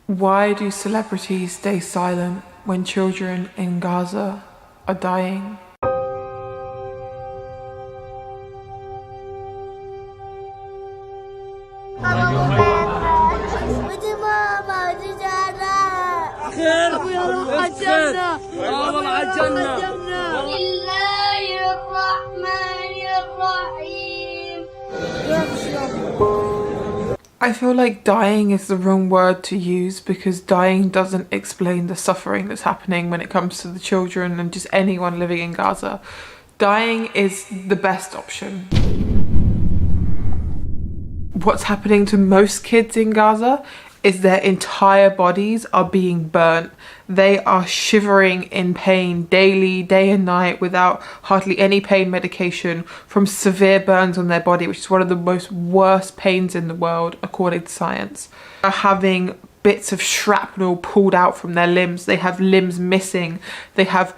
Why do celebrities stay silent when children in Gaza are dying? I feel like dying is the wrong word to use because dying doesn't explain the suffering that's happening when it comes to the children and just anyone living in Gaza. Dying is the best option. What's happening to most kids in Gaza is their entire bodies are being burnt. They are shivering in pain daily, day and night, without hardly any pain medication from severe burns on their body, which is one of the most worst pains in the world, according to science. They're having bits of shrapnel pulled out from their limbs. They have limbs missing. They have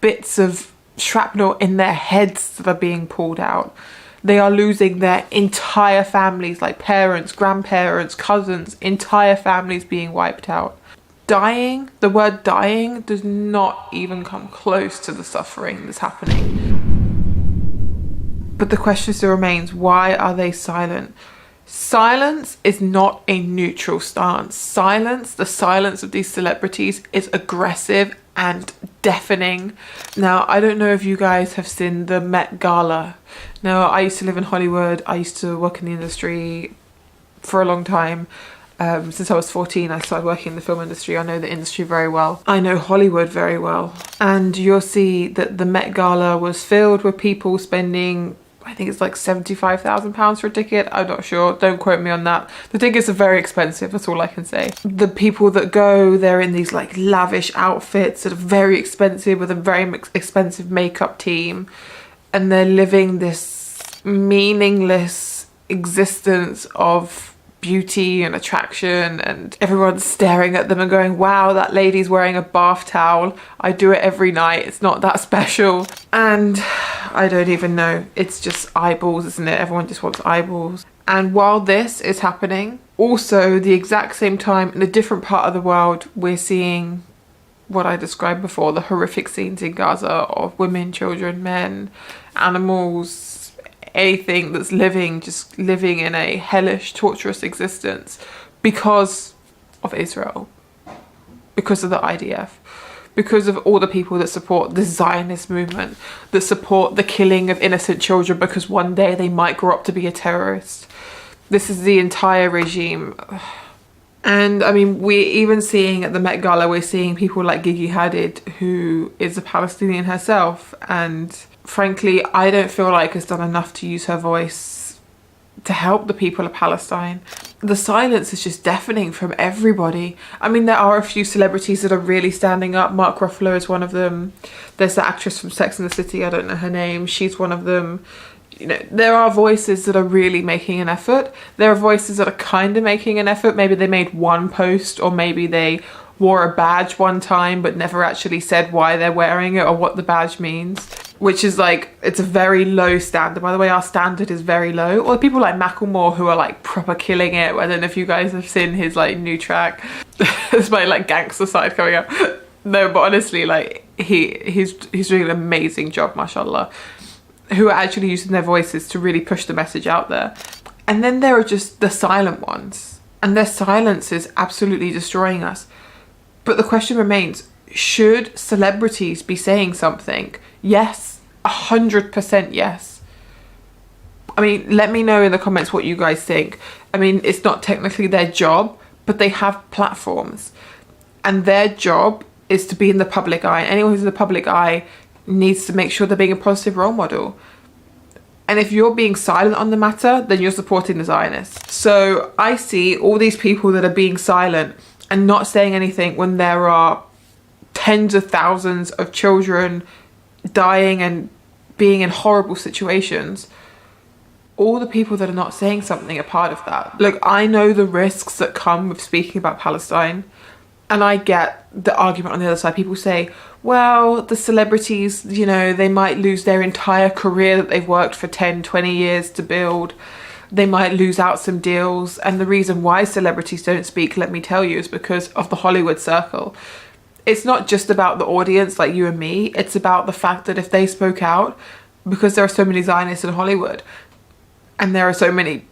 bits of shrapnel in their heads that are being pulled out. They are losing their entire families, like parents, grandparents, cousins, entire families being wiped out. Dying, the word dying does not even come close to the suffering that's happening. But the question still remains, why are they silent? Silence is not a neutral stance. Silence, the silence of these celebrities is aggressive and deafening. Now, I don't know if you guys have seen the Met Gala. Now, I used to live in Hollywood. I used to work in the industry for a long time. Since I was 14, I started working in the film industry. I know the industry very well. I know Hollywood very well. And you'll see that the Met Gala was filled with people spending, I think it's like £75,000 for a ticket. I'm not sure. Don't quote me on that. The tickets are very expensive. That's all I can say. The people that go, they're in these like lavish outfits that are very expensive with a very expensive makeup team. And they're living this meaningless existence of beauty and attraction, and everyone's staring at them and going, wow, that lady's wearing a bath towel. I do it every night. It's not that special. And I don't even know. It's just eyeballs, isn't it? Everyone just wants eyeballs. And while this is happening, also the exact same time in a different part of the world, we're seeing what I described before, the horrific scenes in Gaza of women, children, men, animals, anything that's just living in a hellish, torturous existence because of Israel, because of the IDF, because of all the people that support the Zionist movement, that support the killing of innocent children because one day they might grow up to be a terrorist. This is the entire regime. And I mean, we're even seeing at the Met Gala, we're seeing people like Gigi Hadid, who is a Palestinian herself, and frankly, I don't feel like has done enough to use her voice to help the people of Palestine. The silence is just deafening from everybody. I mean, there are a few celebrities that are really standing up. Mark Ruffalo is one of them. There's the actress from Sex and the City, I don't know her name. She's one of them. You know, there are voices that are really making an effort. There are voices that are kind of making an effort. Maybe they made one post, or maybe they wore a badge one time but never actually said why they're wearing it or what the badge means, which is like, it's a very low standard. By the way, our standard is very low. Or people like Macklemore who are like proper killing it. I don't know if you guys have seen his like new track. It's my like gangster side coming up. No, but honestly, like he's doing an amazing job, mashallah, who are actually using their voices to really push the message out there. And then there are just the silent ones, and their silence is absolutely destroying us. But the question remains, should celebrities be saying something? Yes, 100% yes. I mean, let me know in the comments what you guys think. I mean, it's not technically their job, but they have platforms, and their job is to be in the public eye. Anyone who's in the public eye needs to make sure they're being a positive role model. And if you're being silent on the matter, then you're supporting the Zionists. So I see all these people that are being silent and not saying anything when there are tens of thousands of children dying and being in horrible situations. All the people that are not saying something are part of that. Look, I know the risks that come with speaking about Palestine, and I get the argument on the other side. People say, well, the celebrities, you know, they might lose their entire career that they've worked for 10, 20 years to build. They might lose out some deals. And the reason why celebrities don't speak, let me tell you, is because of the Hollywood circle. It's not just about the audience like you and me. It's about the fact that if they spoke out, because there are so many Zionists in Hollywood, and there are so many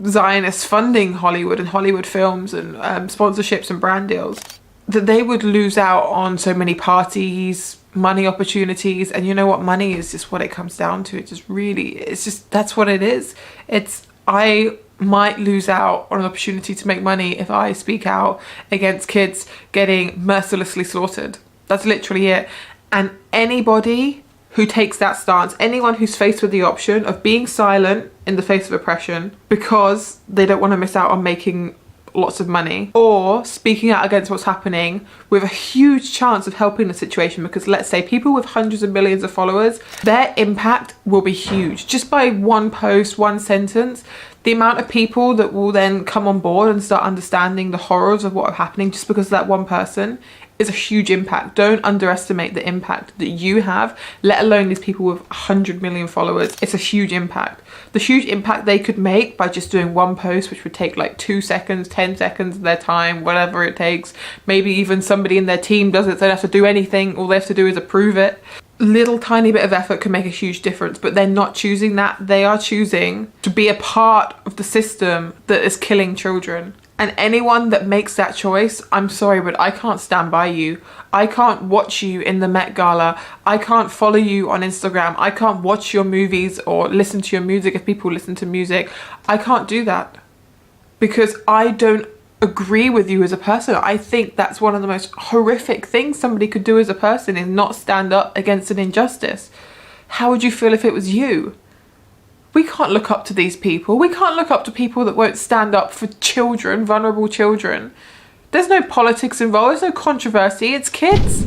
Zionists funding Hollywood and Hollywood films and sponsorships and brand deals, that they would lose out on so many parties, money opportunities. And you know what? Money is just what it comes down to. It just really, it's just, that's what it is. I might lose out on an opportunity to make money if I speak out against kids getting mercilessly slaughtered. That's literally it. And anybody who takes that stance, anyone who's faced with the option of being silent in the face of oppression because they don't want to miss out on making lots of money, or speaking out against what's happening with a huge chance of helping the situation, because let's say people with hundreds of millions of followers, their impact will be huge. Just by one post, one sentence, the amount of people that will then come on board and start understanding the horrors of what are happening just because of that one person is a huge impact. Don't underestimate the impact that you have, let alone these people with 100 million followers. It's a huge impact. The huge impact they could make by just doing one post, which would take like 2 seconds, 10 seconds of their time, whatever it takes. Maybe even somebody in their team does it, so they don't have to do anything. All they have to do is approve it. Little tiny bit of effort can make a huge difference, but they're not choosing that. They are choosing to be a part of the system that is killing children. And anyone that makes that choice, I'm sorry, but I can't stand by you. I can't watch you in the Met Gala. I can't follow you on Instagram. I can't watch your movies or listen to your music if people listen to music. I can't do that because I don't agree with you as a person. I think that's one of the most horrific things somebody could do as a person, is not stand up against an injustice. How would you feel if it was you? We can't look up to these people. We can't look up to people that won't stand up for children, vulnerable children. There's no politics involved. There's no controversy. It's kids.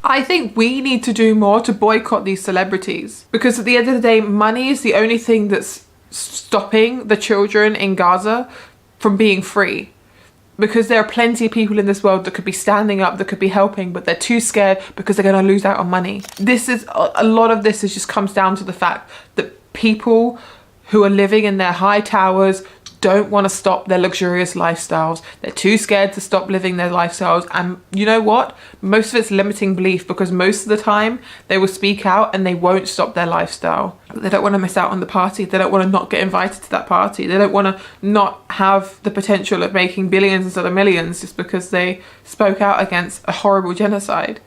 I think we need to do more to boycott these celebrities, because at the end of the day, money is the only thing that's stopping the children in Gaza from being free. Because there are plenty of people in this world that could be standing up, that could be helping, but they're too scared because they're going to lose out on money. This is a lot of this is just comes down to the fact that people who are living in their high towers don't want to stop their luxurious lifestyles. They're too scared to stop living their lifestyles. And you know what? Most of it's limiting belief, because most of the time they will speak out and they won't stop their lifestyle. They don't want to miss out on the party. They don't want to not get invited to that party. They don't want to not have the potential of making billions instead of millions just because they spoke out against a horrible genocide.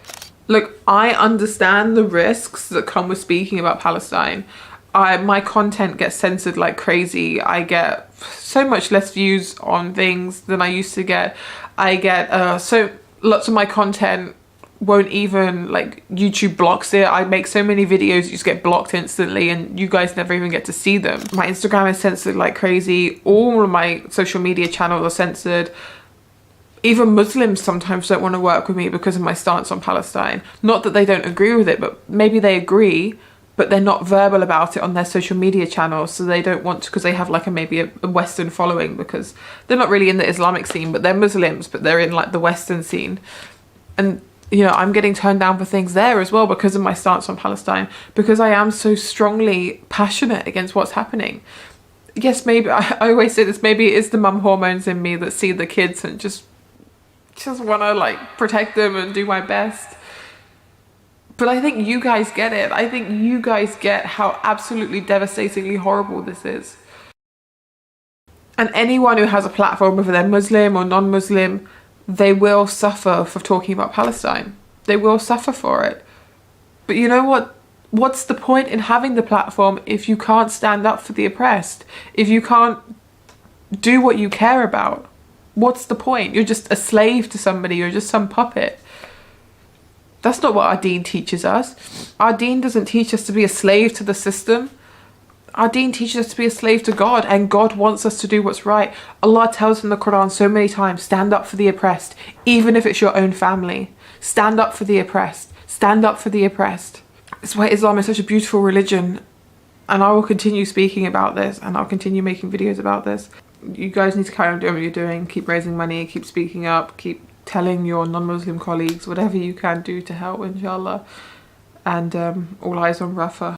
Look, I understand the risks that come with speaking about Palestine. My content gets censored like crazy. I get so much less views on things than I used to get. I get so lots of my content won't even, like, YouTube blocks it. I make so many videos you just get blocked instantly and you guys never even get to see them. My Instagram is censored like crazy. All of my social media channels are censored. Even Muslims sometimes don't want to work with me because of my stance on Palestine. Not that they don't agree with it, but maybe they agree, but they're not verbal about it on their social media channels, so they don't want to, because they have like maybe a Western following, because they're not really in the Islamic scene, but they're Muslims, but they're in like the Western scene. And you know, I'm getting turned down for things there as well because of my stance on Palestine, because I am so strongly passionate against what's happening. Yes, maybe I always say this, maybe it is the mum hormones in me that see the kids and just want to like protect them and do my best. But I think you guys get it. I think you guys get how absolutely devastatingly horrible this is. And anyone who has a platform, whether they're Muslim or non-Muslim, they will suffer for talking about Palestine. They will suffer for it. But you know what? What's the point in having the platform if you can't stand up for the oppressed? If you can't do what you care about? What's the point? You're just a slave to somebody. You're just some puppet. That's not what our deen teaches us. Our deen doesn't teach us to be a slave to the system. Our deen teaches us to be a slave to God, and God wants us to do what's right. Allah tells in the Quran so many times, stand up for the oppressed, even if it's your own family. Stand up for the oppressed. Stand up for the oppressed. It's why Islam is such a beautiful religion, and I will continue speaking about this, and I'll continue making videos about this. You guys need to carry on doing what you're doing. Keep raising money, keep speaking up, keep telling your non-Muslim colleagues, whatever you can do to help, inshallah. And all eyes on Rafa.